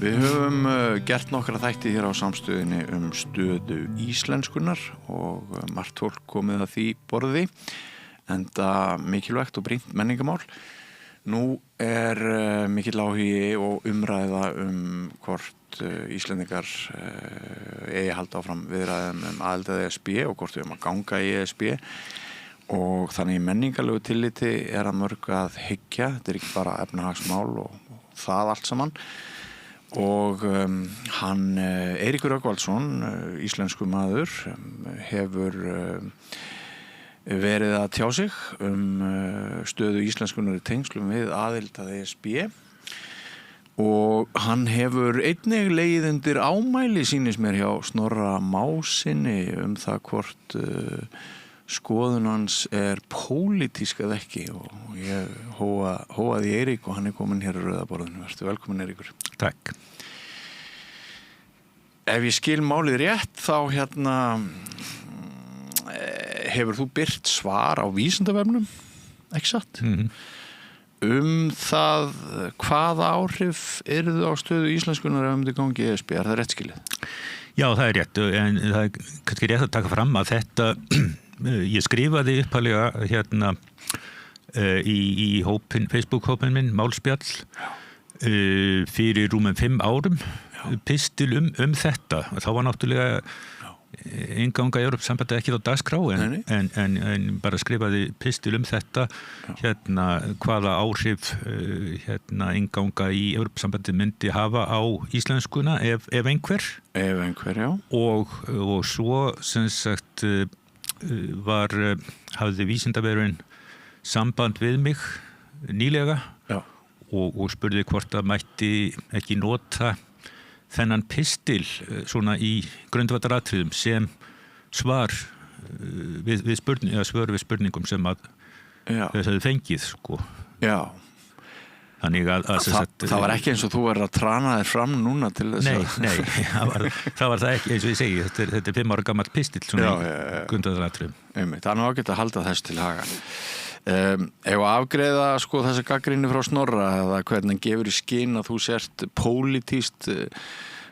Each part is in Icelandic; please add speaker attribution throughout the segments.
Speaker 1: Við höfum gert nokkra þætti hér á samstöðinni stöðu íslenskunar og margt fólk komið að því borði, enda mikilvægt og brýnt menningamál. Nú mikill áhugi og umræða hvort Íslendingar eigi halda áfram viðræðum aðild að ESB og hvort við að ganga í ESB. Og þannig í menningarlegu tilliti að mörg að hyggja, þetta ekki bara efnahagsmál og það allt saman. Og hann Eiríkur Rögnvaldsson, íslensku maður, hefur verið að tjá sig stöðu íslenskunar í tengslum við aðild að ESB og hann hefur einnig legið undir ámæli sýnist mér hjá Snorra Másinni það hvort skoðun hans pólitísk eða ekki og ég hóaði Eirík og hann kominn hér á rauða borðinu. Vertu velkominn Eiríkur.
Speaker 2: Takk.
Speaker 1: Ef ég skil málið rétt þá hefur þú birt svar á Vísindavefnum, ekki satt? Það hvaða áhrif yrðu á stöðu íslenskunar ef þið gangi í ESB, það rétt skilið?
Speaker 2: Já, það rétt, en það kannski rétt að taka fram að þetta ég skrifaði upphaflega í Facebook-hópin minn, Málspjall, fyrir rúmum 5 árum, pistil þetta. Þá var náttúrulega innganga í Evrópusambandið ekki á dagskrá, en bara skrifaði pistil þetta, hvaða áhrif innganga í Evrópusambandið myndi hafa á íslenskuna, ef einhver.
Speaker 1: Ef einhver, já.
Speaker 2: Og svo, sem sagt, hafði Vísindavefurinn samband við mig nýlega og spurði hvort að mætti ekki nota þennan pistil svona í grundvallaratriðum sem svar við spurningum sem að þau hefðu fengið, sko.
Speaker 1: Já.
Speaker 2: Þannig að
Speaker 1: það var ekki eins og þú að trana þér fram núna til þess
Speaker 2: Nei, það var það ekki, eins og ég segi, þetta 5 ára gamall pistill svona í grundvallaratriðum.
Speaker 1: Það ágætt að halda þess til haga. Ef að afgreiða sko þessa gagnrýni frá Snorra eða hvernig gefur í skyn að þú sért pólitískt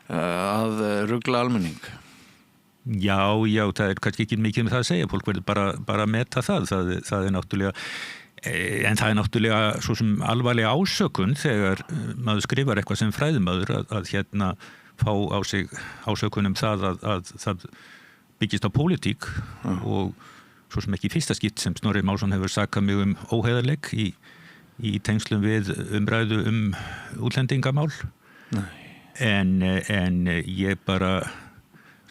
Speaker 1: að rugla almenning?
Speaker 2: Já, það kannski ekki mikið með það að segja, fólk verður bara að meta það náttúrulega. En það náttúrulega svo sem alvarlega ásökun þegar maður skrifar eitthvað sem fræðimaður að fá á sig ásökun það að það byggist á pólitík og svo sem ekki fyrsta skipt sem Snorri Málsson hefur sakað mig óheiðarleik í tengslum við umræðu útlendingamál.
Speaker 1: Nei.
Speaker 2: En ég bara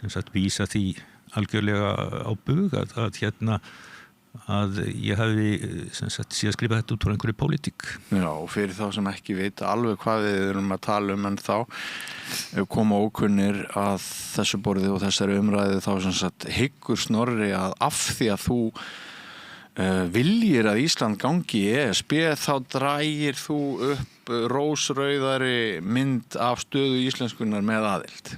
Speaker 2: sem sagt vísa því algjörlega á bug að ég hafi sem sagt síðan skrifað þetta út frá einhverju pólitík.
Speaker 1: Já, og fyrir þá sem ekki vita alveg hvað við erum að tala en þá koma ókunnir að þessu borði og þessari umræðu þá sem sagt hyggur Snorri að af því að þú viljir að Ísland gangi í ESB þá drægir þú upp rósrauðari mynd af stöðu íslenskunar með aðild.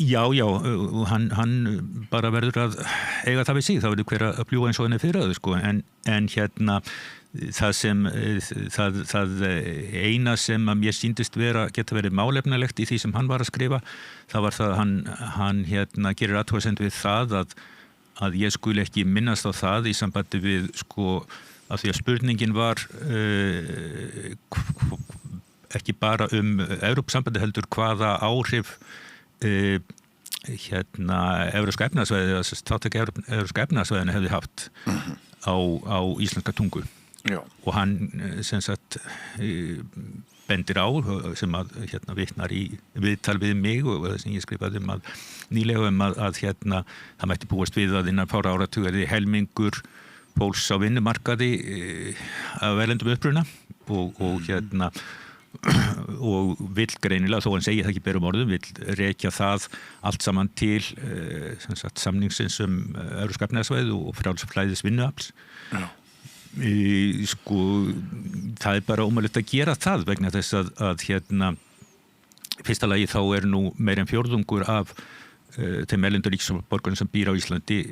Speaker 2: Já, hann bara verður að eiga það við sig, þá verður hver að bljúga eins og henni fyrir öðu, sko, en það eina sem að mér sýndist geta verið málefnalegt í því sem hann var að skrifa, það var það að hann gerir athugasemd við það að ég skuli ekki minnast á það í sambandi við, sko, að því að spurningin var ekki bara Evrópusambandið heldur hvaða áhrif Evrópska efnahagssvæðið eða þáttaka Evrópska efnahagssvæðinu hefði haft á íslenska tungu.
Speaker 1: Já.
Speaker 2: Og hann sem sagt bendir á sem að vitnar í viðtal við mig og það sem ég skrifaði nýlega að það mætti búast við að innan fára áratugar helmingur fólks á vinnumarkaði af erlendum uppruna og og vill greinilega, þó hann segir það ekki berum orðum, vill rekja það allt saman til samningsins Evrópska efnahagssvæðið og frjálsflæðis vinnuafls. Sko, það bara ómögulegt að gera það vegna þess að fyrsta lagi þá nú meir en fjórðungur af þeim erlendu ríkisborgurum sem býr á Íslandi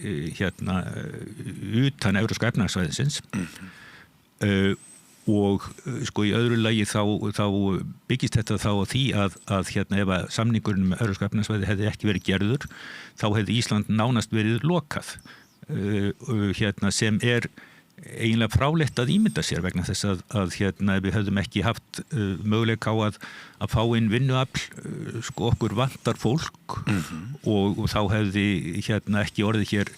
Speaker 2: utan Evrópska efnahagssvæðisins. og sko í öðru lagi þá byggist þetta þá á því að hérna ef að samningurinn með Evrópska efnahagssvæðið hefði ekki verið gerður þá hefði Ísland nánast verið lokað hérna sem eiginlega frálegt að ímynda sér vegna þess að hérna við höfðum ekki haft möguleika á að fá inn vinnuafl sko okkur vantar fólk og þá hefði hérna ekki orðið hér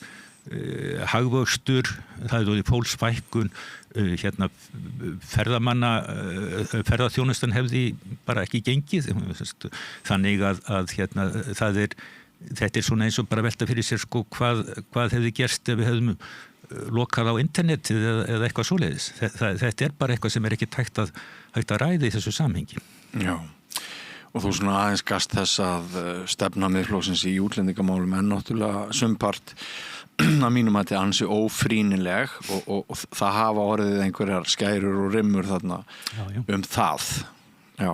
Speaker 2: hagvöxtur, það hefði orðið fólksfækkun hérna ferðaþjónustan hefði bara ekki gengið þannig að hérna þetta svona eins og bara velta fyrir sér sko hvað hefði gerst ef við hefðum lokað á internetið eða eitthvað svoleiðis. Þetta bara eitthvað sem ekki hægt að ræða í þessu samhengi.
Speaker 1: Já, og þú svona aðeins gast þess að stefna Miðflokksins í útlendingamálum náttúrulega sumpart að mínum að þetta ansi ófrýnileg og það hafa orðið einhverjar skærur og rimmur þarna það. Já,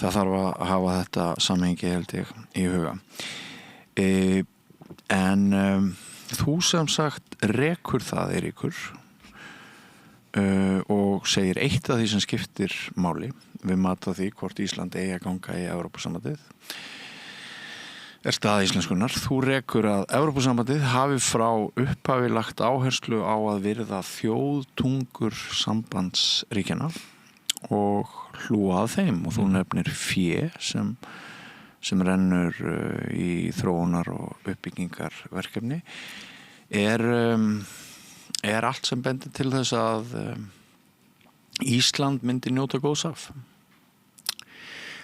Speaker 1: það þarf að hafa þetta samhengi held ég í huga. En þú sem sagt rekur það Eiríkur og segir eitt af því sem skiptir máli við mat á því hvort Ísland eigi að ganga í Evrópusambandið staða íslenskunnar. Þú rekur að Evrópusambandið hafi frá upphafi lagt áherslu á að virða þjóðtungur sambandsríkjanna og hlúa að þeim og þú nefnir fé sem rennur í þróunar og uppbyggingar verkefni er allt sem bendir til þess að Ísland myndi njóta góðs af?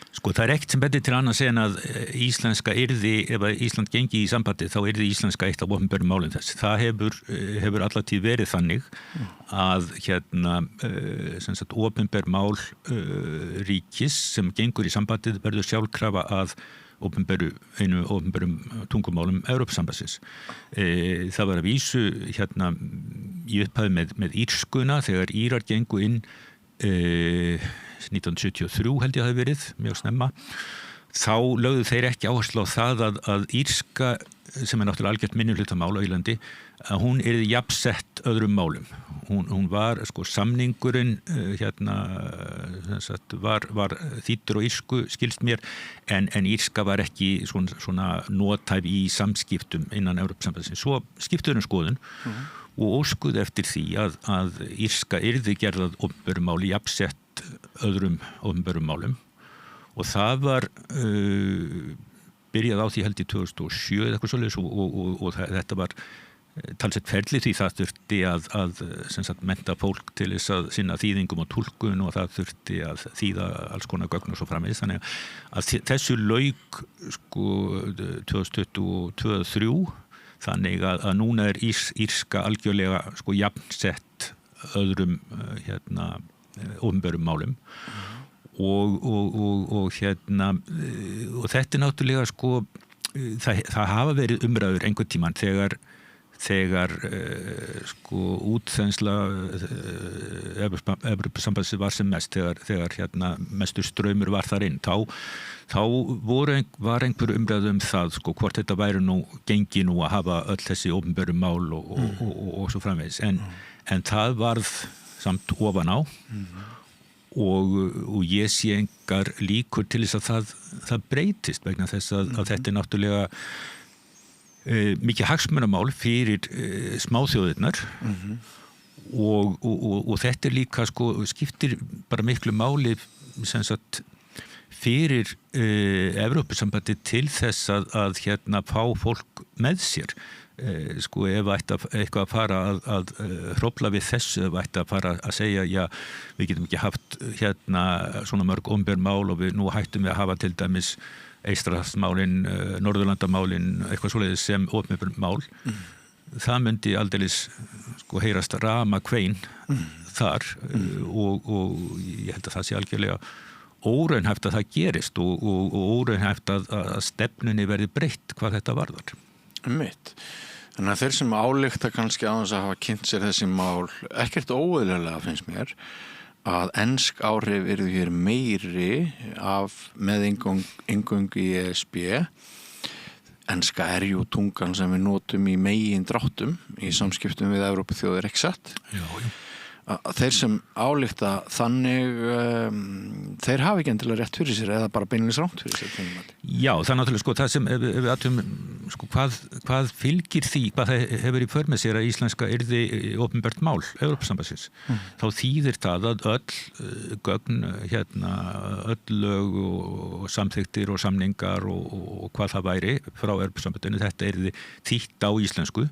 Speaker 2: Sko það ekkert sem bendir til annars en að íslenska yrði, ef að Ísland gengi í sambandi þá yrði íslenska eitt af opinberum málum þess. Það hefur allatíð verið þannig að hérna sem sagt opinber mál ríkis sem gengur í sambandið verður sjálfkrafa að einu opinberum tungumálum Evrópusambandsins. Það var að vísu hérna í upphafi með írskuna þegar Írar gengu inn 1973 held ég að það hafi verið, mjög snemma. Þá lögðu þeir ekki áherslu á það að írska, sem náttúrulega algjört minnihluttamál á Írlandi, að hún yrði jafnsett öðrum málum. Hún var, sko, samningurinn hérna, var þýddur á írsku, skilst mér, en írska var ekki svona nothæf í samskiptum innan Evrópusambandsins. Svo skiptuðu skoðun og óskuðu eftir því að írska yrði gerðað opinberu máli jafnsett öðrum opinberum málum og það var byrjað á því held í 2007 eða eitthvað svoleiðis og þetta var talsett ferli því það þurfti að sem sagt mennta fólk til þess að sinna þýðingum og túlkun og það þurfti að þýða alls konar gögn og svo framvegis þannig að þessu lauk sko 2022-2023 þannig að núna írska algjörlega sko jafnsett öðrum hérna opinberum málum og hérna og þetta náttúrulega sko það hafa verið umræður einhvern tímann þegar sko útþensla Evrópusambandsins var sem mest þegar hérna mestur straumur var þar inn þá var einhver umræðu það sko hvort þetta væri nú gengi nú að hafa öll þessi opinberu mál og svo framvegis en það varð samt ofan á og ég sé engar líkur til þess að það breytist vegna þess að þetta náttúrulega mikið hagsmunamál fyrir smáþjóðirnar og þetta líka sko skiptir bara miklu máli sem sagt fyrir Evrópusambandi til þess að hérna fá fólk með sér sko ef ætti eitthvað að fara að hrófla við þessu ef ætti að fara að segja já við getum ekki haft hérna svona mörg opinber mál og við nú hættum við að hafa til dæmis Eystrasaltsmálin, Norðurlandamálin eitthvað svoleiðis sem opinber mál það myndi aldeilis sko heyrast rama kvein þar og ég held að það sé algjörlega óraunhæft að það gerist og óraunhæft að stefnunni verði breytt hvað þetta varðar.
Speaker 1: Mitt. Þannig að þeir sem álykta kannski á þess að hafa kynnt sér þessi mál ekkert óeðlilega finnst mér að ensk áhrif yrðu hér meiri með inngöngu í ESB. Enska jú tungan sem við notum í megin dráttum í samskiptum við Evrópuþjóðir ekki satt.
Speaker 2: Já.
Speaker 1: þeir sem álykta þannig þeir hafi ekki endilega rétt fyrir sér eða bara beinleinis rangt fyrir sér.
Speaker 2: Já, það náttúrulega sko það sem við aðtum sko hvað fylgir því, hvað það hefur í för með sér að íslenska yrði opinbert mál Evrópusambandsins. Þá þýðir það að öll gögn öll lög og samþykktir og samningar og hvað það væri frá Evrópusambandinu, þetta yrði þýtt á íslensku.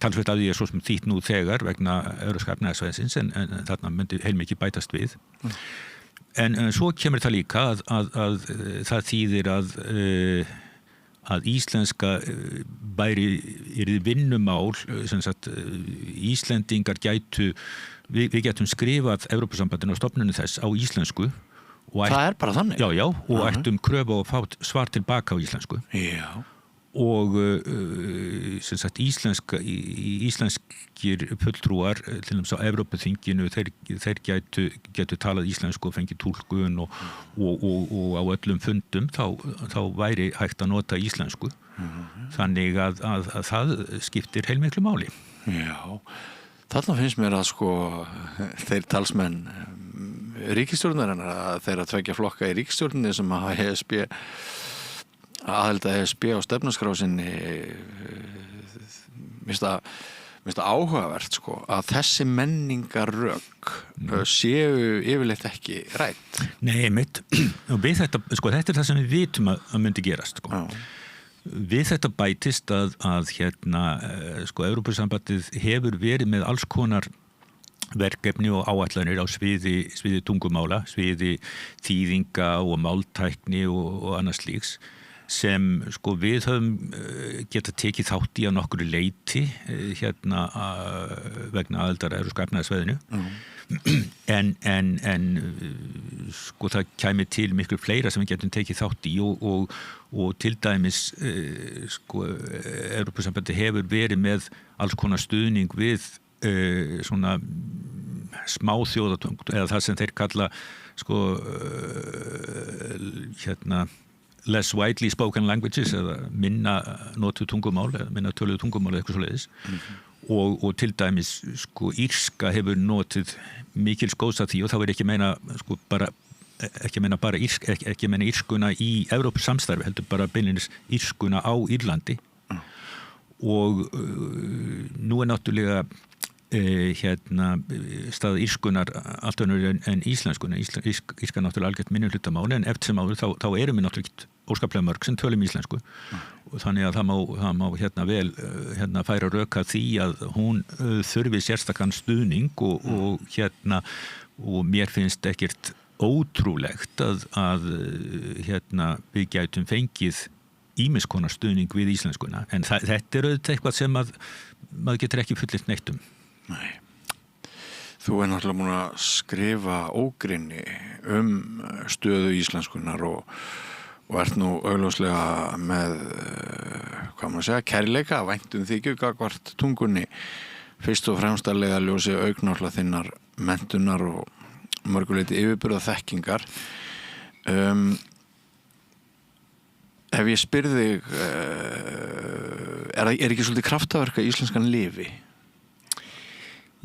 Speaker 2: Talsvert af því svo sem þýtt nú þegar vegna Evrópska efnahagssvæðisins en þarna myndi heilmikið bætast við. En svo kemur það líka að það þýðir að íslenska yrði vinnumál, sem sagt Íslendingar gætu, við gætum skrifað Evrópusambandinu og stofnunum þess á íslensku.
Speaker 1: Það bara þannig?
Speaker 2: Já, og ættum kröfu að fá svar tilbaka á íslensku.
Speaker 1: Já.
Speaker 2: Og sem sagt íslenskir fulltrúar til dæmis á Evrópuþinginu þeir gætu talað íslensku og fengið túlkun og á öllum fundum þá væri hægt að nota íslensku. Þannig að það skiptir heilmiklu máli.
Speaker 1: Já, þarna finnst mér að sko þeir talsmenn ríkisstjórnarinnar að þeir að tveggja flokka í ríkisstjórninni sem hafa aðelda ESB á stefnuskrá sinni minnst það áhugavert sko að þessi menningarrök séu yfirleitt ekki rædd.
Speaker 2: Nei, einmitt. Og við þetta, sko þetta það sem við vitum að myndi gerast sko. Við þetta bætist að sko Evrópusambandið hefur verið með alls konar verkefni og áætlanir á sviði tungumála, sviði þýðinga og máltækni og annars slíks sem sko við höfum geta tekið þátt í að nokkru leyti vegna aðildar Evrópska efnahagssvæðinu. En sko það kæmi til miklu fleira sem við getum tekið þátt í og til dæmis sko Evrópusambandið hefur verið með alls konar stuðning við svona smáþjóðatung eða það sem þeir kalla sko less widely spoken languages eða minna notuð tungumál eða minna töluð tungumál eða eitthvað svoleiðis og til dæmis sko írska hefur notið mikils góðs af því og þá ekki meina sko ekki meina írskuna í Evrópusamstarfi heldur bara beinlínis írskuna á Írlandi og nú náttúrulega stað írskunar allt önnur en íslenskunar. Írska náttúrulega algjört minnihlutamáli en eftir sem áður þá erum við náttúrulega óskaplega mörg sem tölum íslensku og þannig að það má vel færa rök að því að hún þurfi sérstakann stuðning og mér finnst ekkert ótrúlegt að við gætum fengið ýmiss konar stuðning við íslenskuna en þetta auðvitað eitthvað sem að maður getur ekki fullyrt neitt
Speaker 1: Nei. Þú náttúrulega búin að skrifa ógrynni stöðu íslenskunar og ert nú augljóslega með hvað maður segja, kærleika, væntum þykju gagnvart tungunni fyrst og fremst að leiðarljósi náttúrulega þinnar menntunar og mörguleyti yfirburða þekkingar. Ef ég spyrði er ekki svolítið kraftaverk að íslenskan lifi?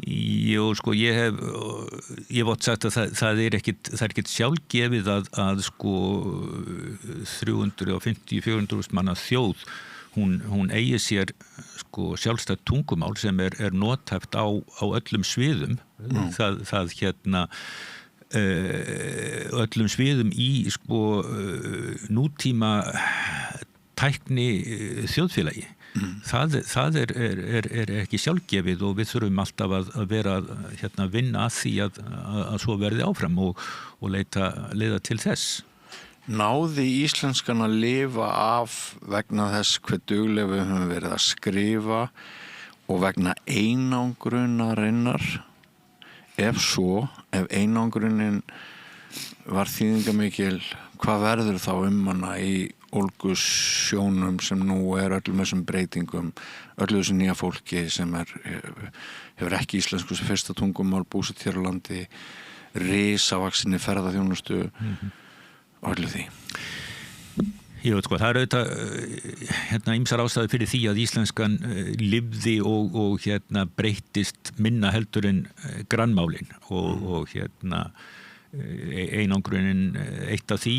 Speaker 2: Jú, sko, ég hef átt sagt að það er ekkit sjálfgefið að sko 350-400 manna þjóð hún eigi sér sko sjálfstætt tungumál sem er nothæft á öllum sviðum öllum sviðum í sko nútíma tækni þjóðfélagi það er ekki sjálfgefið og við þurfum alltaf að vera að vinna að því að svo verði áfram og leiða til þess.
Speaker 1: Náði íslenskan að lifa af vegna þess hve duglega við höfum verið að skrifa og vegna einangrunarinnar ef einangrunin var þýðingamikil, hvað verður þá hana í ólgusjónum sem nú öllum þessum breytingum, öllu þessu nýja fólki sem hefur ekki íslensku sem fyrsta tungumál búsett hér á landi, risavaksinni ferðaþjónustu og öllu því.
Speaker 2: Ég veit sko, það auðvitað ýmsar ástæður fyrir því að íslenskan lifði og breyttist minna heldur en grannmálin og einangrunin eitt af því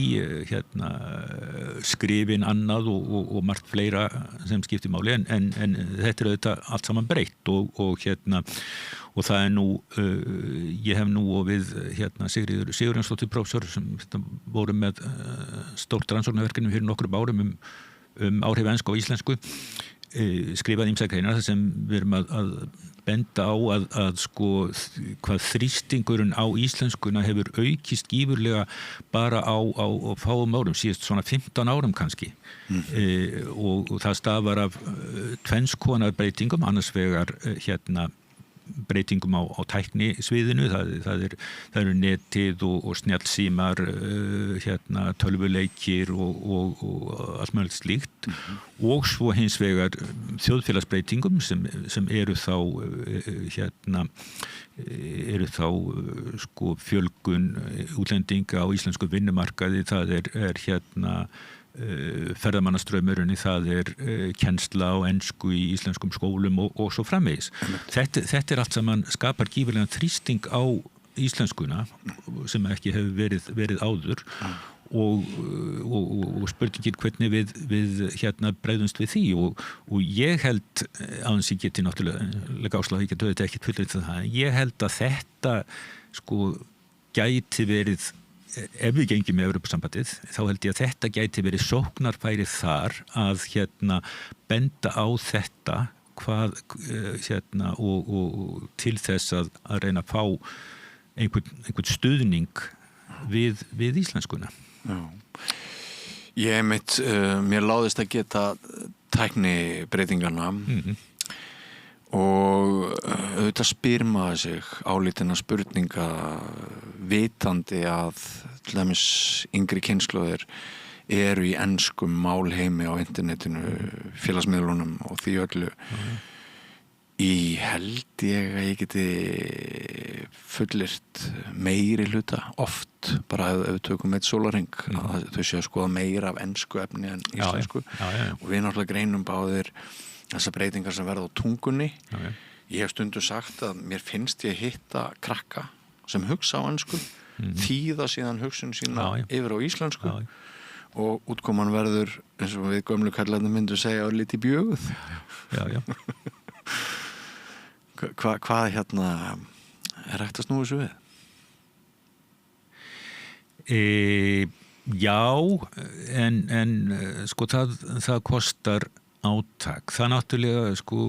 Speaker 2: skrifin annað og margt fleira sem skiptir máli en þetta auðvitað allt saman breytt og það nú ég hef nú og við Sigríður Sigurjónsdóttir prófessor sem voru með stórt rannsóknarverkefni fyrir nokkrum árum um áhrif ensku á íslensku skrifað ýmsar greinar þar sem við erum að benda á að sko hvað þrýstingurinn á íslenskuna hefur aukist gífurlega bara á fáum árum, síðast svona 15 árum kannski og það stafar af tvenns konar breytingum, annars vegar breytingum á tækni sviðinu, það eru netið og snjallsímar tölvuleikir og allt mögulegt slíkt og svo hins vegar þjóðfélagsbreytingum sem eru þá sko fjölgun útlendinga á íslensku vinnumarkaði, það er ferðamannastraumurinn, það kennsla á ensku í íslenskum skólum og svo framvegis. Þetta allt saman skapar gífurlegan þrýsting á íslenskuna sem ekki hefur verið áður og spurningin hvernig við bregðumst við því og ég held aðeins ég geti náttúrulega áslag ég geti auðvitað ekkert fullreynt það, ég held að þetta sko gæti verið ef við gengjum með Evrópusambandið þá held ég að þetta gæti verið sóknarfæri þar að benda á þetta hvað og til þess að reyna að fá einhvern stuðning við íslenskuna.
Speaker 1: Já. Ég mér láðist að geta tæknibreytingarna og auðvitað spyr maður sig álítinna spurninga vitandi að til dæmis yngri kynslóðir eru í enskum málheimi á internetinu, félagsmiðlunum og því öllu. Held ég að ég geti fullyrt meiri hluta oft, bara ef við tökum eitt sólarhring, að þau séu að skoða meira af ensku efni en íslensku og við náttúrulega greinum báðir þessar breytingar sem verða á tungunni. Ég hef stundum sagt að mér finnst ég hitta krakka sem hugsa á ensku, þýða síðan hugsun sína yfir á íslensku og útkoman verður, eins og við gömlu kallarnir myndu segja, lítið bjöguð. Hvað er hægt að snúa þessu við?
Speaker 2: Já, en sko það kostar átak. Það náttúrulega sko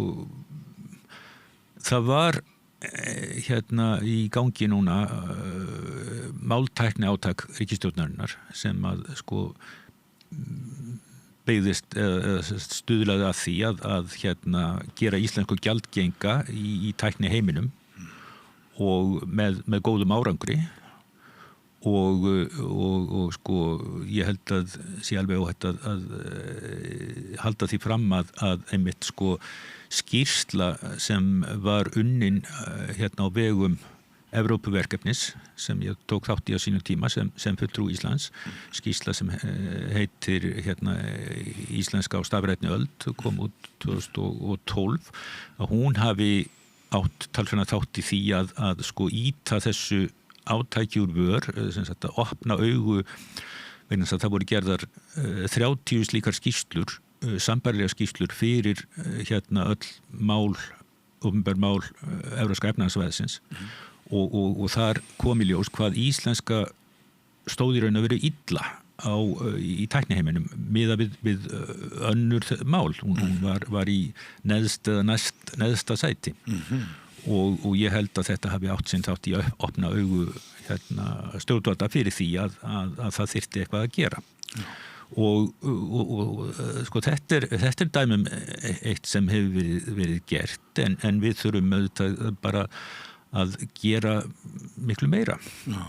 Speaker 2: það var í gangi núna máltækni átak ríkisstjórnarinnar sem að sko beygðist stuðlaði að því að gera íslensku gjaldgenga í tækni heiminum og með góðum árangri og sko ég held að sé alveg óhætt að halda því fram að einmitt sko skýrsla sem var unnin á vegum Evrópuverkefnis sem ég tók þátt í á sínum tíma sem fulltrúi Íslands, skýrsla sem heitir Íslenska á stafrænni öld, kom út 2012, að hún hafi átt talsverðan þátt í því að sko ýta þessu átæki úr vör, sem sagt að opna augu vegna þess að það voru gerðar 30 slíkar skýrslur, sambærilegar skýrslur fyrir öll mál, opinber mál Evrópska efnahagssvæðisins og þar kom í ljós hvað íslenska stóð í raun að vera illa í tækniheiminum miðað við önnur mál. Hún var í neðsta sæti. Og ég held að þetta hafi átt sinn þátt í að opna augu stjórnvalda fyrir því að það þyrfti eitthvað að gera. Og sko þetta er dæmum eitt sem hefur verið gert en við þurfum auðvitað bara að gera miklu meira.
Speaker 1: Já.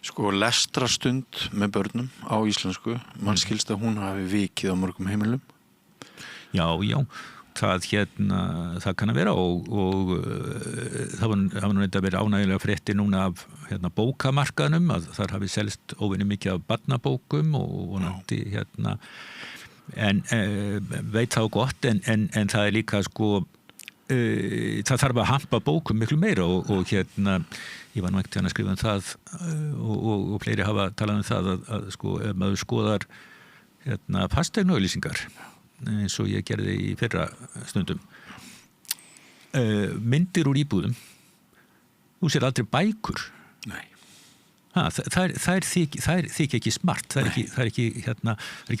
Speaker 1: Sko lestrarstund með börnum á íslensku, mann skilst að hún hafi vikið á mörgum heimilum.
Speaker 2: Já, það kann að vera og það var nú eitthvað verið ánægilega fréttir núna af bókamarkaðnum að þar hafi selst óvinni mikið af barnabókum og vonandi en veit þá gott en það er líka sko það þarf að hampa bókum miklu meira og ég var nú ekkert að skrifa það og fleiri hafa talað það að sko ef maður skoðar fasteignaauglýsingar eins og ég gerði í fyrra stundum myndir úr íbúðum þú sér aldrei bækur
Speaker 1: Nei
Speaker 2: það er ekki smart það er ekki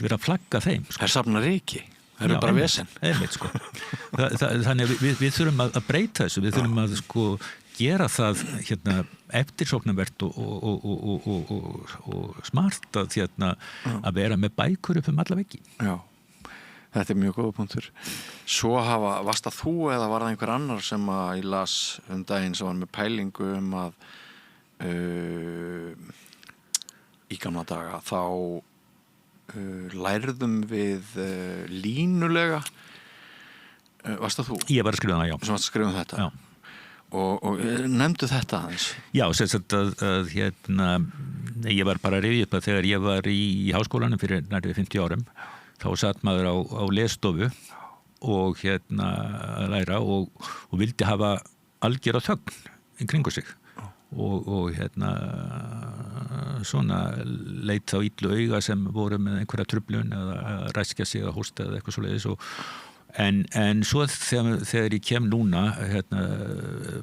Speaker 2: verið að flagga þeim sko.
Speaker 1: Það safnar ekki það eru bara vesen
Speaker 2: sko. Þannig að við þurfum að breyta þessu við þurfum að sko gera það eftirsóknarvert og smart að vera með bækur upp alla veggi
Speaker 1: Já, þetta er mjög góða punktur Svo varst það þú eða var það einhver annar sem að ég las daginn sem var með pælingu að í gamla daga þá lærðum við línulega varst það þú?
Speaker 2: Ég var að skrifa það, já
Speaker 1: Sem varst að skrifa þetta? Já Og nefndu þetta aðeins?
Speaker 2: Já, sem sagt að ég var bara að rifja upp að þegar ég var í háskólanum fyrir nærri 50 árum þá satt maður á lesstofu og að læra og vildi hafa algjöra þögn í kringu sig og svona leit á illu auga sem voru með einhverja truflun eða ræskja sig að hósta eða eitthvað svoleiðis en svo þegar ég kem núna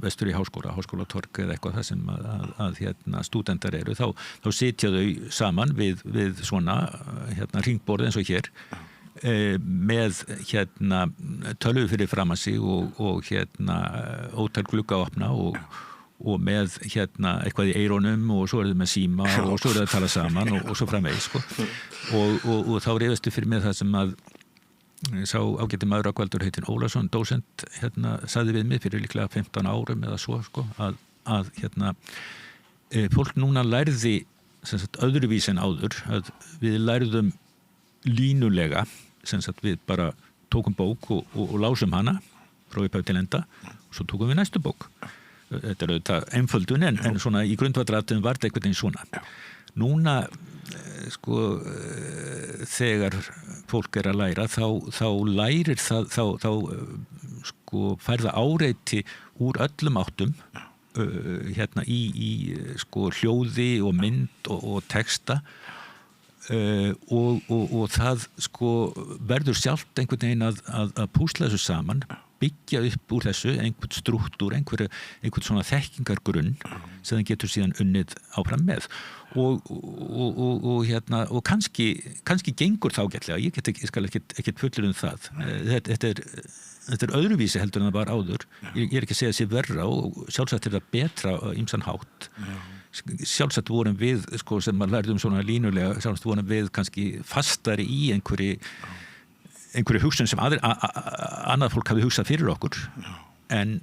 Speaker 2: vestur í háskólatorg eða eitthvað það sem að stúdentar eru þá sitja þau saman við svona hringborð eins og hér með tölvu fyrir fram að sig og ótal glugga opna og með eitthvað í eirónum og svo þau með síma og svo þau að tala saman og svo framvegis sko. og þá reyðastu fyrir mig það sem að sá ágæti maður Rögnvaldur heitinn Ólafsson, dósent sagði við mig fyrir líklega 15 árum eða svo sko, að fólk núna lærði sem sagt öðruvís en áður að við lærðum línulega sem sagt við bara tókum bók og lásum hana frá upphaf til enda og svo tókum við næstu bók þetta er auðvitað einföldun en svona í grundvallaratriðum var þetta einhvern veginn svona núna sko þegar fólk er að læra þá lærir það þá sko færða áreiti úr öllum áttum í sko hljóði og mynd og texta og það sko verður sjálft einhvern veginn að púsla þessu saman byggja upp úr þessu einhvern strúktúr, einhvern svona þekkingargrunn sem það getur síðan unnið áfram með og kannski gengur þá gætlega, ég skal ekkert fullur það þetta er öðruvísi heldur en það var áður ég er ekki að segja að sé verra og sjálfsagt er það betra á ýmsan hátt sjálfsagt vorum við sko, sem maður lærðum svona línulega sjálfsagt vorum við kannski fastari í einhverju hugsun sem annað fólk hafi hugsað fyrir okkur en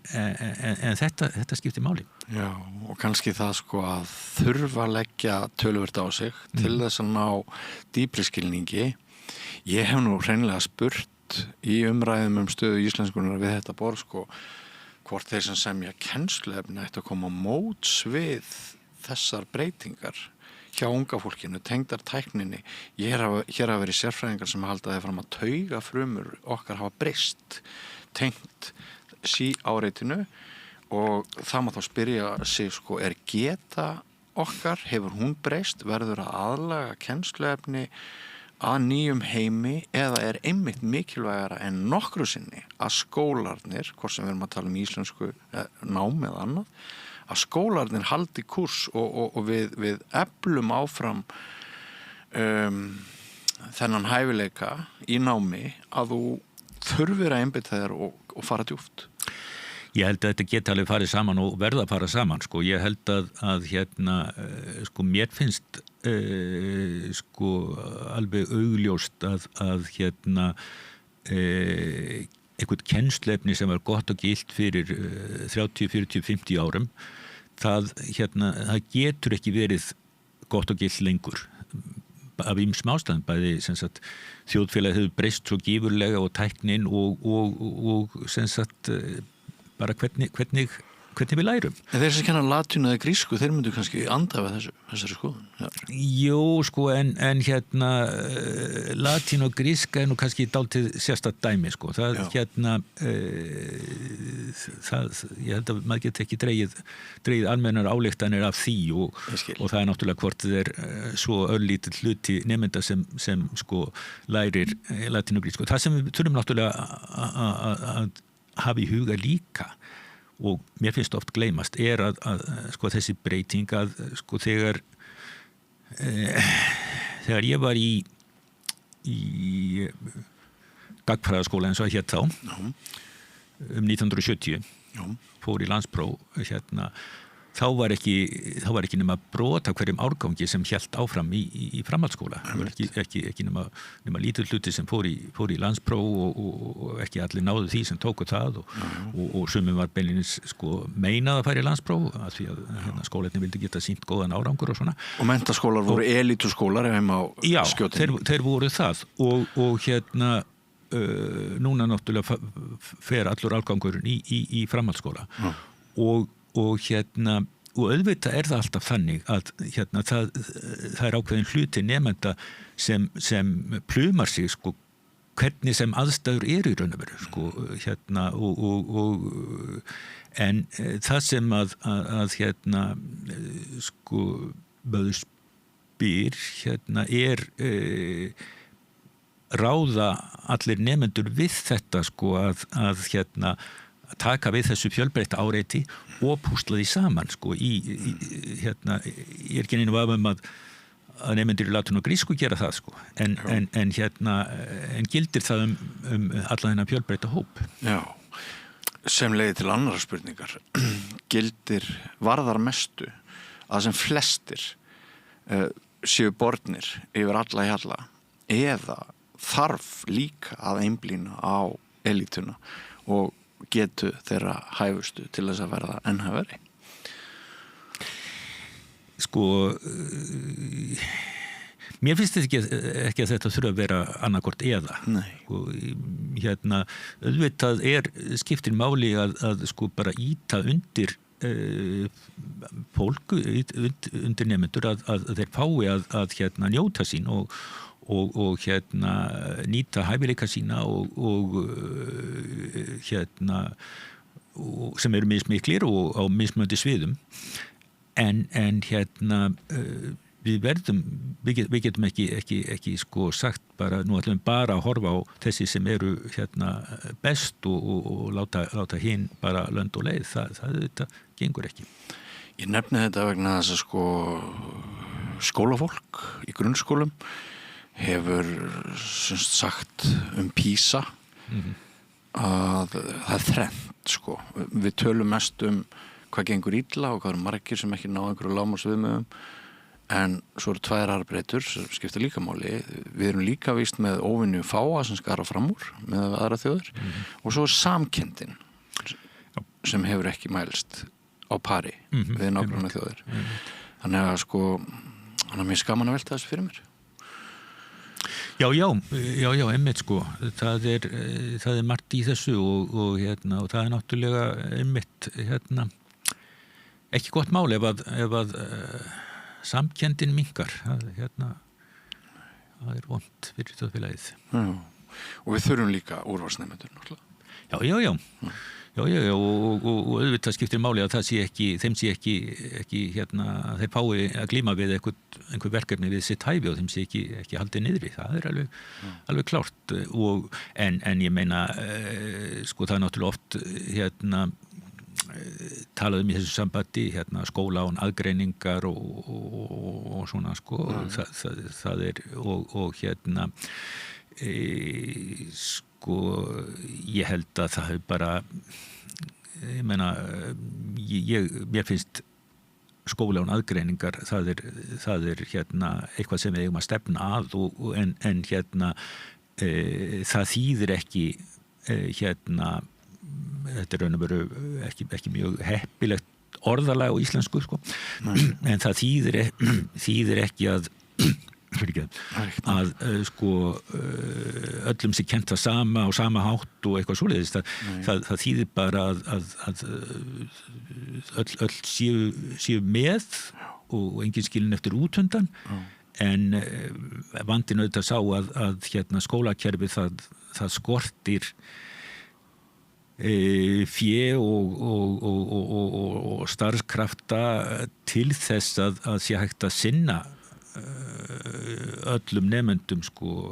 Speaker 2: þetta skiptir máli
Speaker 1: Já, og kannski það sko að þurfa að leggja töluvert á sig til þess að ná dýpri skilningi ég hef nú hreinlega spurt í umræðum stöðu íslenskunar við þetta borð sko hvort þeir sem semja kennsluefni ættu að koma á móts við þessar breytingar hjá unga fólkinu, tengdar tækninni hér hafa verið sérfræðingar sem halda þeir fram að tauga frumur okkar hafa breyst tengt áreitinu og það má þá spyrja sig sko, er geta okkar, hefur hún breyst, verður að aðlaga kennsluefni að nýjum heimi eða er einmitt mikilvægara en nokkru sinni að skólarnir, hvort sem við erum að tala um íslensku nám eða annað, að skólarnir haldi kúrs og við eflum áfram þennan hæfileika í námi að þú þurfir að einbeita þér og fara djúpt.
Speaker 2: Ég held að þetta geti alveg farið saman og verða að fara saman sko. Ég held að sko mér finnst sko alveg augljóst að einhvern kennsluefni sem var gott og gilt fyrir 30, 40, 50 árum það getur ekki verið gott og gilt lengur af ýmsum ástæðum, bæði sem sagt þjóðfélagið hefur breyst svo gífurlega og tæknin og sem sagt bara hvernig við lærum.
Speaker 1: En þeir sem kenna latínu eða grísku, þeir myndu kannski anda við þessari skoðun? Ja.
Speaker 2: Jú, sko, en latínu og gríska nú kannski dálítið sérstakt dæmi, sko. Það, ég held að maður geti ekki dregið almennar ályktanir af því og það náttúrulega hvort þeir svo örlítill hluti nemenda sem sko lærir latínu og grísku. Það sem við þurfum náttúrulega að hafa í huga líka og mér finnst oft gleymast að sko þessi breyting að sko þegar ég var í gagnfræðaskóla eins og hét þá 1970 fór í landspróf þá var ekki nema brot af hverjum árgangi sem hélt áfram í framhaldsskóla. Það var ekki nema lítill hluti sem fór í landspróf og ekki allir náðu því sem tóku það og sumum var beinlínis sko meinað að fara í landspróf af því að skólarnir vildi geta sýnt góðan árangur og svona. Og
Speaker 1: menntaskólar voru elítuskólar heim á skjótinni.
Speaker 2: Já, þeir voru það og núna náttúrulega fer allur árgangurinn í framhaldsskóla og auðvitað það alltaf þannig að það ákveðin hluti nemenda sem plumar sig sko hvernig sem aðstæður í raun og veru sko en það sem að sko maður spyr ráða allir nemendur við þetta sko að taka við þessu fjölbreytta áreiti og púsla því saman sko ég er ekki neinu vafa að nemendur í latínu og grísku gera það sko en gildir það alla þennan fjölbreytta hóp.
Speaker 1: Já, sem leiðir til annarra spurningar gildir varðar mestu að sem flestir séu bornir yfir alla hjalla eða þarf líka að einblína á elítuna og getu þeirra hæfustu til þess að verða enn hæfari?
Speaker 2: Sko mér finnst þetta ekki að þetta þurfa að vera annarkort eða.
Speaker 1: Nei.
Speaker 2: Auðvitað skiptir máli að sko bara ýta undir fólk undir nemendur að þeir fái að njóta sín og nýta hæfileika sína og sem eru mismiklir og á mismöndi sviðum en við getum ekki sko sagt bara, nú ætlum bara að horfa á þessi sem eru best og láta hinn bara lönd og leið, þetta gengur ekki.
Speaker 1: Ég nefni þetta vegna þess að sko skólafólk í grunnskólum hefur sagt PISA að það er þrennt sko. Við tölum mest hvað gengur illa og hvað eru margir sem ekki ná einhverju lágmarksviðmiðum en svo eru tvær arfbreytur sem skipta líka máli. Við erum líka víst með óvinnu fáa sem skara fram úr með aðra þjóðir og svo er samkenndin sem hefur ekki mælst á pari við nágranna þjóðir. Þannig að sko mér skaman að velta þessu fyrir mér.
Speaker 2: Já, einmitt sko. Það er margt í þessu og það er náttúrulega einmitt ekki gott mál ef að samkenndin minnkar. Það er vont fyrir þjóðfélagið.
Speaker 1: Já, og við þurfum líka úrvalsnemendur náttúrulega.
Speaker 2: Já. Og auðvitað skiptir máli að þeim sé ekki þeir fái að glíma við einhver verkefni við sitt hæfi og þeim sé ekki haldið niðri. Það er alveg klárt en ég meina sko það er náttúrulega oft talað í þessu sambandi skóla án aðgreiningar og svona sko það er og sko ég held að það hefur bara ég meina mér finnst skóla án aðgreiningar það er eitthvað sem við eigum að stefna að en það þýðir ekki þetta er raun og veru ekki mjög heppilegt orðalag á íslensku sko en það þýðir ekki að að sko öllum sé kennt það sama og sama hátt og eitthvað svoleiðis það þýðir bara að öll séu með og engin skilin eftir útundan en vandinn auðvitað sá að skólakerfi það skortir fé og starfskrafta til þess að sé hægt að sinna öllum nemendum sko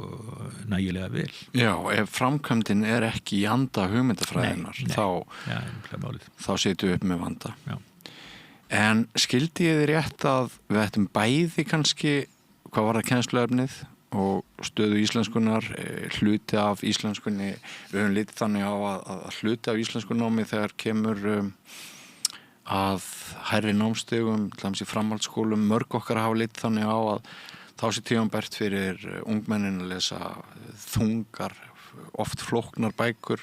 Speaker 2: nægilega vel.
Speaker 1: Já, ef framkvæmdin ekki í anda hugmyndafræðinar þá setjum við upp með vanda.
Speaker 2: Já.
Speaker 1: En skildi ég þið rétt að við ættum bæði kannski hvað var það kennsluefnið og stöðu íslenskunar, hluti af íslenskunni, við höfum litið þannig á að hluti af íslenskunámi þegar kemur að hærri námstigum, til dæmis í framhaldsskólum, mörg okkar hafa litið þannig á að þá sé tímabært fyrir ungmennin að lesa þungar, oft flóknar bækur.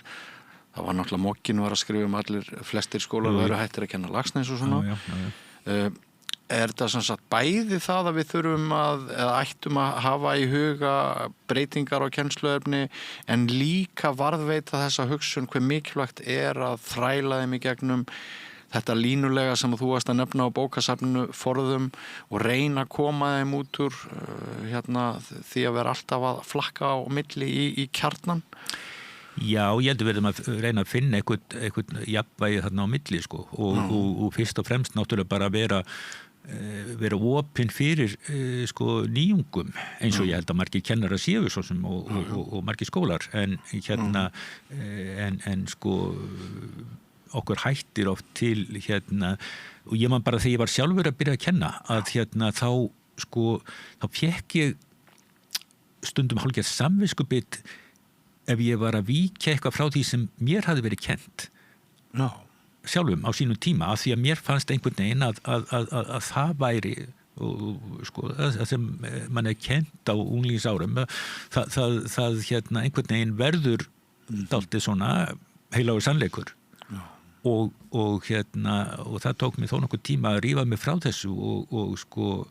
Speaker 1: Það var náttúrulega mokkinn var að skrifa flestir skólar og eru hættir að kenna Laxness og svona. Já. Er þetta sem sagt bæði það að við þurfum eða ættum að hafa í huga breytingar á kennsluefni en líka varðveita þessa hugsun hve mikilvægt að þræla þeim í gegnum þetta línulega sem þú varst að nefna á bókasafninu forðum og reyna að koma þeim út úr því að vera alltaf að flakka á milli í kjarnan?
Speaker 2: Já, ég heldur verðum að reyna að finna eitthvað jafnvægi þarna á milli sko og fyrst og fremst náttúrulega bara vera opinn fyrir sko nýjungum eins og ég held að margir kennarar séu svo sem og margir skólar en en sko okkur hættir oft til og ég man bara þegar ég var sjálfur að byrja að kenna að þá sko þá fékk ég stundum hálfgerð samviskubit ef ég var að víkja eitthvað frá því sem mér hafði verið kennt sjálfum á sínum tíma af því að mér fannst einhvern veginn að það væri og sko það sem mann kennt á unglingsárum það einhvern veginn verður dálítið svona heilagur sannleikur og það tók mig þó nokkuð tíma að rífa mig frá þessu og sko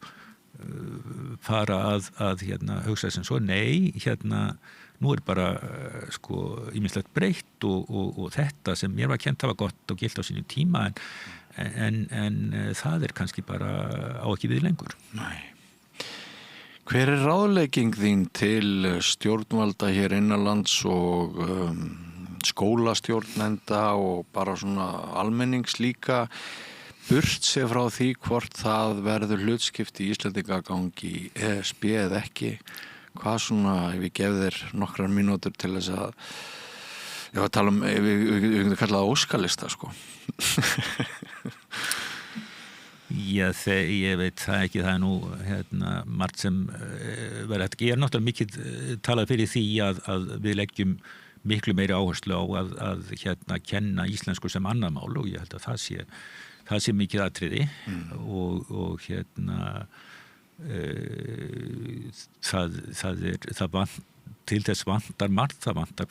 Speaker 2: fara að hugsa sem svo nei, nú bara sko ýmislegt breytt og þetta sem mér var kennt það var gott og gilt á sínu tíma en það kannski bara á ekki við lengur.
Speaker 1: Nei. Hver ráðlegging þín til stjórnvalda hér innanlands og skólastjórnenda og bara svona almennings líka burt sig frá því hvort það verður hlutskipti í Íslendingagangi í ESB eða ekki? Hvað svona, ef ég gef þér nokkrar mínútur til þess að tala við kalla það óskalista sko.
Speaker 2: Já, ég veit það ekki, það nú margt sem verður hægt. Ég náttúrulega mikið talað fyrir því að við leggjum miklu meiri áherslu á að kenna íslensku sem annað mál og ég held að það sé mikið atriði og til þess vantar margt, það vantar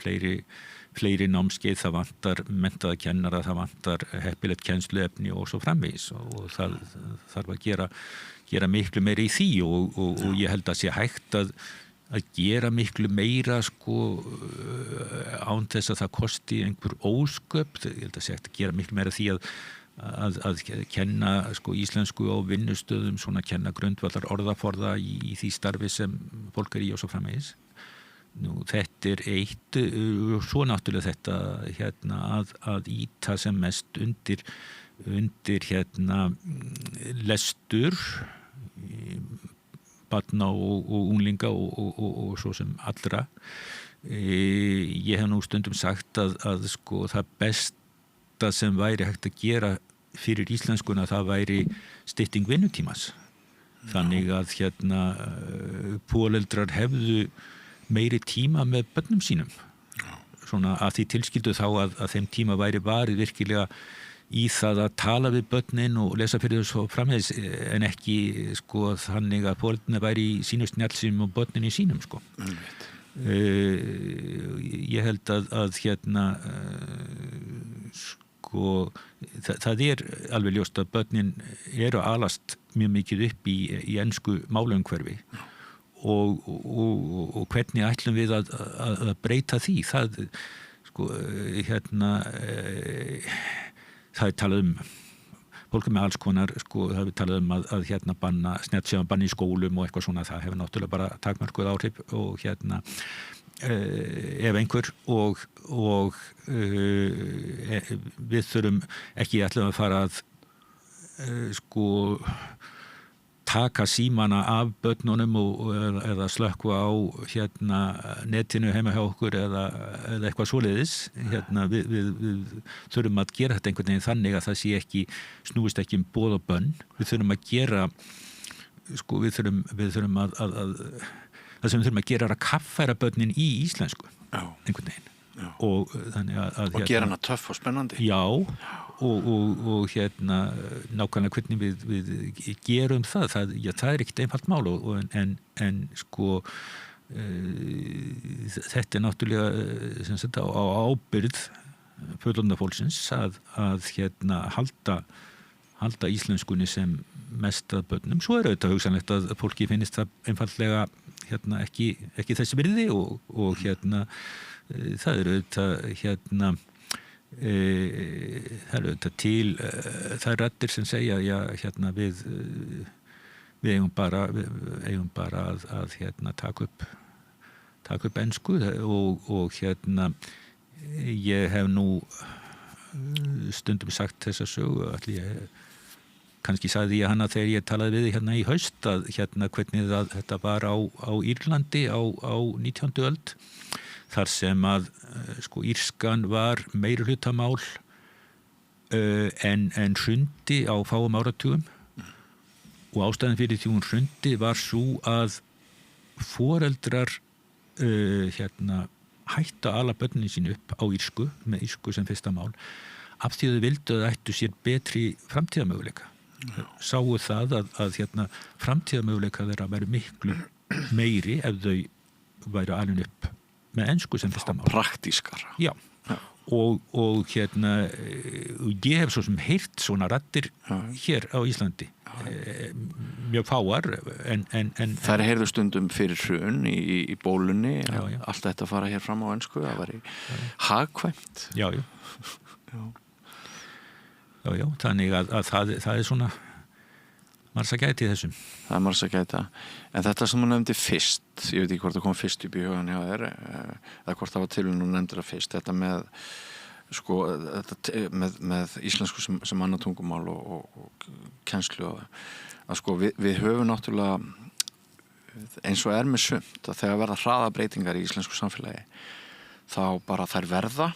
Speaker 2: fleiri námskeið, það vantar menntaða kennara, það vantar heppilegt kennsluefni og svo framvegis og það þarf að gera miklu meiri í því og ég held að sé hægt að gera miklu meira sko án þess að það kosti einhver ósköp, ég held að sé hægt að gera miklu meira því að kenna sko íslensku á vinnustöðum, svona kenna grundvallar orðaforða í því starfi sem fólk í og svo framvegis. Nú, þetta eitt og svo náttúrulega þetta að ýta sem mest undir lestur barna og unglinga og svo sem allra. Ég hef nú stundum sagt að sko það besta sem væri hægt að gera fyrir íslenskuna það væri stytting vinnutímans. Þannig að foreldrar hefðu meiri tíma með börnum sínum. Svona að því tilskildu þá að þeim tíma væri varið virkilega í það að tala við börnin og lesa fyrir þau svo framvegis en ekki sko þannig að foreldrarnir væri í sínu snjallsímum og börnin í sínum sko. Ég held að sko það alveg ljóst að börnin eru alast mjög mikið upp í ensku málaumhverfi og hvernig ætlum við að breyta því? Það, sko, það talað fólk með alls konar, sko, það við talað að banna, snjallsíma banna í skólum og eitthvað svona, það hefur náttúrulega bara takmörkuð áhrif og ef einhver og við þurfum ekki ætlum að fara að sko taka símana af börnunum eða slökkva á netinu heima hjá okkur eða eitthvað svoleiðis. Við þurfum að gera þetta einhvern veginn þannig að það sé ekki, snúist ekki boð og bönn. Við þurfum að gera, sko, við þurfum að það sem við þurfum að gera er að kaffæra börnin í íslensku, einhvern veginn.
Speaker 1: Já.
Speaker 2: Og þannig að
Speaker 1: gera hana töff og spennandi.
Speaker 2: Já, og nákvæmlega hvernig við gerum það er ekkert einfalt mál en sko þetta er náttúrulega sem sagt á ábyrgð fullorðna fólksins að halda íslenskunni sem mest að börnum. Svo er auðvitað hugsanlegt að fólki finnist það einfaldlega ekki þessi virði og það er auðvitað það er auðvitað til þær raddir sem segja við eigum bara að taka upp ensku og ég hef nú stundum sagt þessa sögu kannski sagði ég hana þegar ég talaði við þig í haust að hvernig þetta var á Írlandi á 19. öld þar sem að sko írskan var meirihlutamál en hrundi á fáum áratugum og ástæðan fyrir því hún hrundi var svo að foreldrar hætta að ala börnin sín upp á írsku með írsku sem fyrsta mál af því að þau vildu að ættu sér betri framtíðamöguleika. Sáu það að framtíðamöguleika þeirra væru miklu meiri ef þau væru alin upp með ensku sem fyrsta mál.
Speaker 1: Praktískara.
Speaker 2: Já. Og ég hef svo sem heyrt svona raddir hér á Íslandi mjög fáar en
Speaker 1: þær heyrðu stundum fyrir hrun í bólunni allt þetta fara hér fram á ensku það væri hagkvæmt.
Speaker 2: Já þannig að það er svona margs að gæti þessum.
Speaker 1: Það er margs að gæta. En þetta sem þú nefndi fyrst, ég veit ekki hvort það kom fyrst upp í hugan hjá þér, eða hvort það var til þú nefndir það fyrst, þetta með, sko, með íslensku sem annað tungumál og kennslu að sko við höfum náttúrulega eins og með sumt að þegar verða hraðabreytingar í íslensku samfélagi þá bara þær verða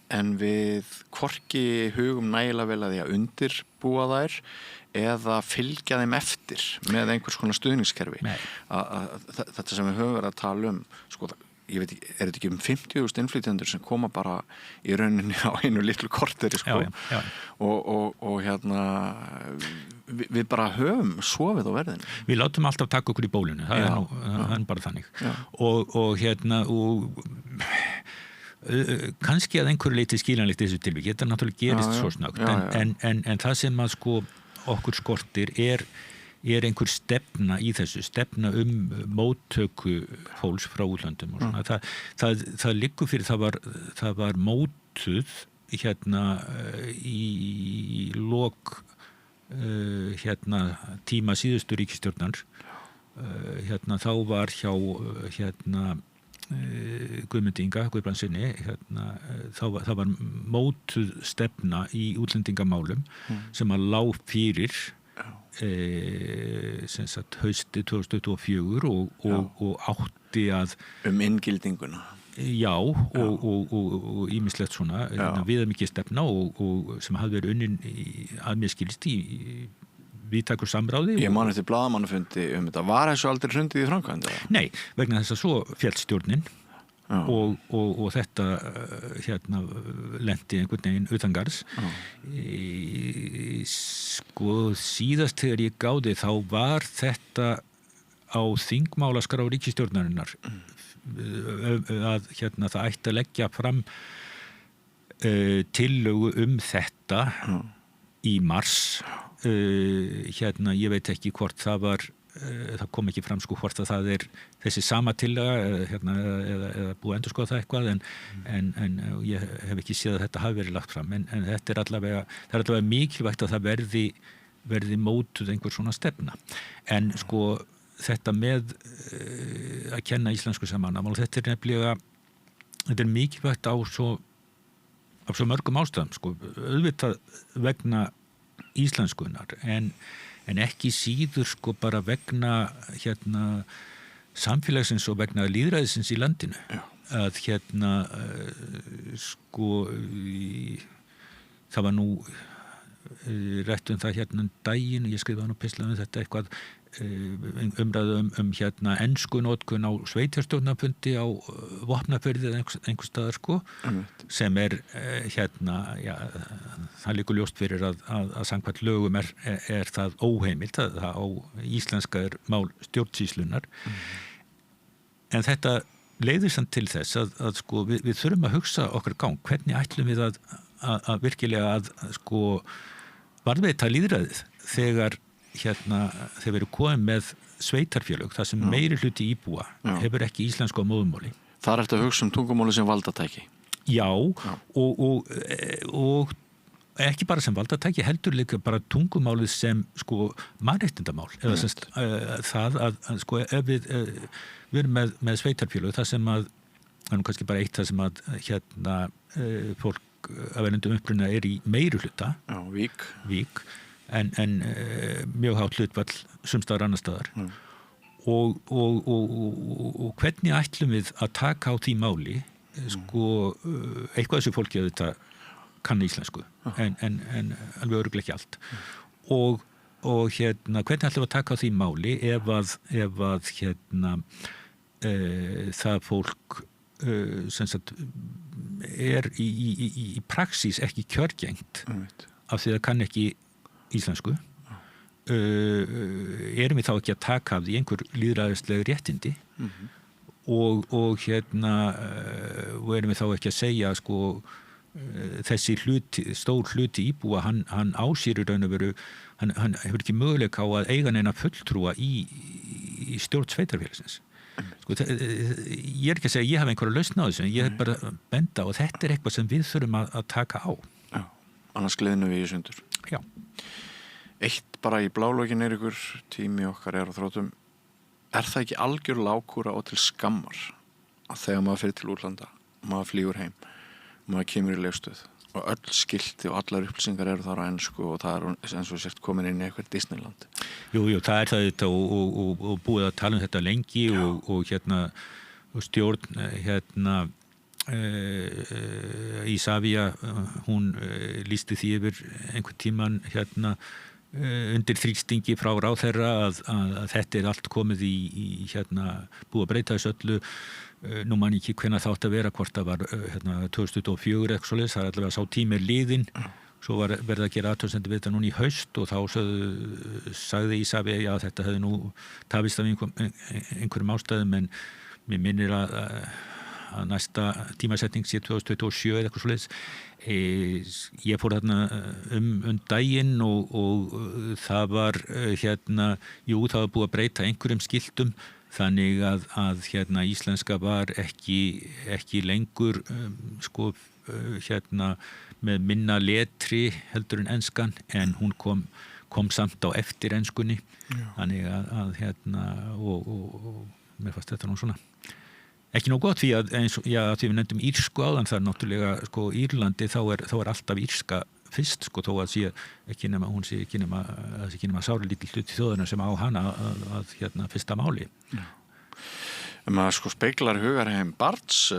Speaker 1: en við hvorki hugum nægilega vel að því að undirbúa þær eða fylgja þeim eftir með einhvers konar stuðningskerfi. Þetta sem við höfum verið að tala sko, ég veit ekki, er þetta ekki 50.000 innflytjendur sem koma bara í rauninni á einu litlu korteri sko
Speaker 2: já.
Speaker 1: Og við bara höfum sofið á verðinu. Við
Speaker 2: látum alltaf taka okkur í bólinu, það er bara þannig. Og kannski að einhverju leyti skiljanlegt þessu tilvík, þetta náttúrulega gerist svo snöggt en það sem að sko okkur skortir er einhver stefna í þessu, stefna móttöku fólks frá útlöndum og svona. Það liggur fyrir, það var mótuð í lok tíma síðustu ríkisstjórnar þá var hjá Guðmundi Inga Guðbrandsssyni það var mótuð stefna í útlendingamálum sem að lá fyrir sem sagt hausti 2024 og átti að
Speaker 1: inngildinguna
Speaker 2: og ýmislegt svona viðamikið stefna og sem hafði verið unnin að mér skilst í víðtækur samráði.
Speaker 1: Ég man eftir blaðamannafundi þetta. Var þessu aldrei hrundið í framkvæmd?
Speaker 2: Nei, vegna þess að svo féll stjórnin og þetta lenti einhvern veginn utangarðs. Sko síðast þegar ég gáði þá var þetta á þingmálaskrá ríkisstjórnarinnar að það ætti að leggja fram tillögu þetta í mars. Ég veit ekki hvort það var það kom ekki fram sko hvort að það þessi sama tillaga eða búið að endurskoða það eitthvað en ég hef ekki séð að þetta hafi verið lagt fram en þetta allavega, það allavega mikilvægt að það verði mótuð einhver svona stefna en sko þetta með að kenna íslensku sem mannamál, þetta mikilvægt af svo mörgum ástæðum sko, auðvitað vegna íslenskunar en ekki síður sko bara vegna samfélagsins og vegna lýðræðisins í landinu að sko það var nú rætt það daginn, ég skrifaði nú pislaði þetta eitthvað umræðu enskunotkun á sveitarstjórnarfundi á Vopnafirði eða einhvers staðar sko sem það liggur ljóst fyrir að samkvæmt lögum það óheimilt það á íslenska mál stjórnsýslunar en þetta leiðir samt til þess að sko við þurfum að hugsa okkar gang hvernig ætlum við að virkilega að sko varðveita lýðræðið þegar við erum komið með sveitarfélög þar sem meiri hluti íbúa hefur ekki íslensku á móðurmáli.
Speaker 1: Það ertu að hugsa tungumáli sem valdatæki? Já.
Speaker 2: Og ekki bara sem valdatæki, heldur líka bara tungumálið sem sko mannréttindamál eða semst það að sko ef við erum með sveitarfélög þar sem að nú kannski bara eitt það sem að fólk af erlendum uppruna í meiri hluta.
Speaker 1: Já, Vík.
Speaker 2: En mjög hátt hlutfall sumstaðar annar staðar og hvernig ætlum við að taka á því máli sko eitthvað þessu fólki að þetta kann íslensku en alveg örugglega ekki allt og hvernig ætlum við að taka á því máli ef að það fólk sem sagt í praxís ekki kjörgengt af því það kann ekki íslensku erum við þá ekki að taka af því einhver lýðræðisleg réttindi og erum við þá ekki að segja sko þessi stór hluti íbúa hann ásýr í raun og veru hann hefur ekki möguleika á að eiga neina fulltrúa í stjórn sveitarfélagsins sko, ég ekki að segja að ég hafa einhverja lausn á þessu ég hef bara benda og þetta eitthvað sem við þurfum að taka á
Speaker 1: annars gleðnum við í sundur.
Speaker 2: Já.
Speaker 1: Eitt bara í blálógin ykkur, tími okkar á þrótum. Það ekki algjör lágkúra og til skammar að þegar maður fyrir til útlanda, maður flýgur heim, maður kemur í leifstöð og öll skilti og allar upplýsingar þar á ensku og það eins og sért komin inn í eitthvað Disneyland.
Speaker 2: Jú, það þetta og búið að tala þetta lengi og stjórn Ísavía hún lýsti því yfir einhvern tíman undir þrýstingi frá ráðherra að þetta allt komið í búið að breyta þessu öllu nú man ekki hvenær það átti að vera hvort það var 2024 eitthvað svoleiðis, það allavega sá tími liðinn svo var verið að gera athugasemdir við þetta núna í haust og þá sagði Ísavía að þetta hefði nú tafist af einhverjum ástæðum en mér minnir að næsta tímasetning sé 2027 eða eitthvað svoleiðis. Ég fór þarna daginn og það var jú, það var búið að breyta einhverjum skiltum þannig að íslenska var ekki lengur sko með minna letri heldur en enskan en hún kom samt á eftir enskunni þannig að og mér fannst þetta nú svona ekki nóg gott því að eins og því við nefndum írsku áðan það náttúrulega sko Írlandi þá er alltaf írska fyrst sko þó að sé ekki nema hún sé ekki nema sári lítill hluti þjóðarinnar sem á hana að fyrsta máli.
Speaker 1: Maður sko speglar hugarheim barns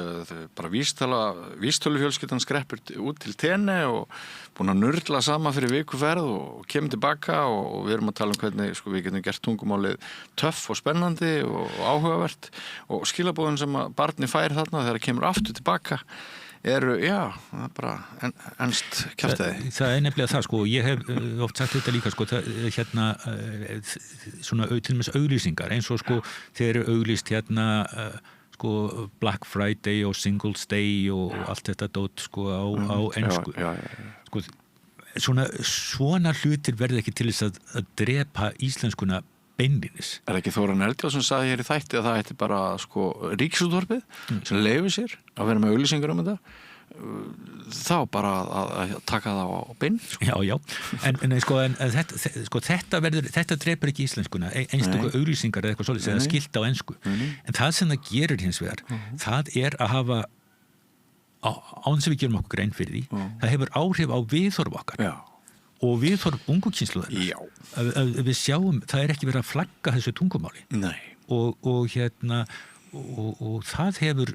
Speaker 1: bara vístölufjölskyldan skreppur út til tenni og búin að nurla sama fyrir vikuferð og kemur tilbaka og við erum að tala hvernig sko við getum gert tungumálið töff og spennandi og áhugavert og skilabóðin sem að barni fær þarna þegar kemur aftur tilbaka það er bara ennst kjaftaði. Það
Speaker 2: nefnilega það sko, ég hef oft sagt þetta líka sko, svona til dæmis auglýsingar eins og sko þeir eru auglýst sko Black Friday og Singles Day og allt þetta dót sko á ensku. Sko svona hlutir verða ekki til þess að drepa íslenskuna beinlínis.
Speaker 1: Er ekki Þóra Eldjárn sem sagði hér í þætti að það ætti bara sko Ríkisútvarpið sem leyfir sér að vera með auglýsingar þetta, þá bara að taka það á bein sko.
Speaker 2: Já, en þetta drepur ekki íslenskuna, einstaklega auglýsingar eða eitthvað svolítið, eða skilt á ensku. En það sem það gerir hins vegar, það að hafa án sem við gerum okkur grein fyrir því, það hefur áhrif á viðhorf okkar. Og viðhorf ungu kynslóðarinnar. Við sjáum, það ekki verið að flagga þessu tungumáli.
Speaker 1: Nei.
Speaker 2: Og það hefur,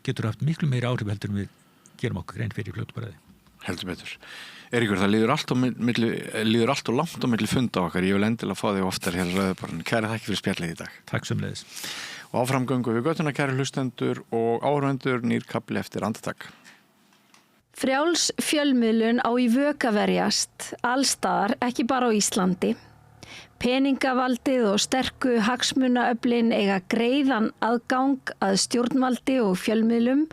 Speaker 2: getur haft miklu meiri áhrif heldur en við gerum okkur grein fyrir fljótu bræði.
Speaker 1: Heldur betur. Eiríkur, það líður allt og langt á milli funda okkar. Ég vil endilega fá þig oftar hér Rauðaborðinu. Kæri þakki fyrir spjallið í dag.
Speaker 2: Takk sömuleiðis.
Speaker 1: Og áframgöngu við göttuna, kæri hlustendur og áhorfendur, nýr kafli eftir andartak.
Speaker 3: Frjáls fjölmiðlun á í vök að verjast, allstaðar, ekki bara á Íslandi. Peningavaldið og sterku hagsmunaöflin eiga greiðan aðgang að stjórnvaldi og fjölmiðlum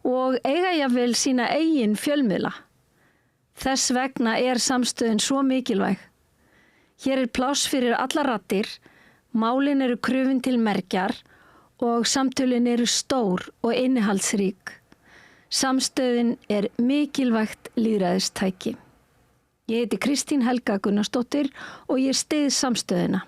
Speaker 3: og eiga jafnvel sína eigin fjölmiðla. Þess vegna samstöðin svo mikilvæg. Hér pláss fyrir allar raddir, málin eru krufin til mergjar og samtölin eru stór og innihaldsrík. Samstöðin mikilvægt lýðræðistæki. Ég heiti Kristín Helga Gunnarsdóttir og ég styð samstöðina.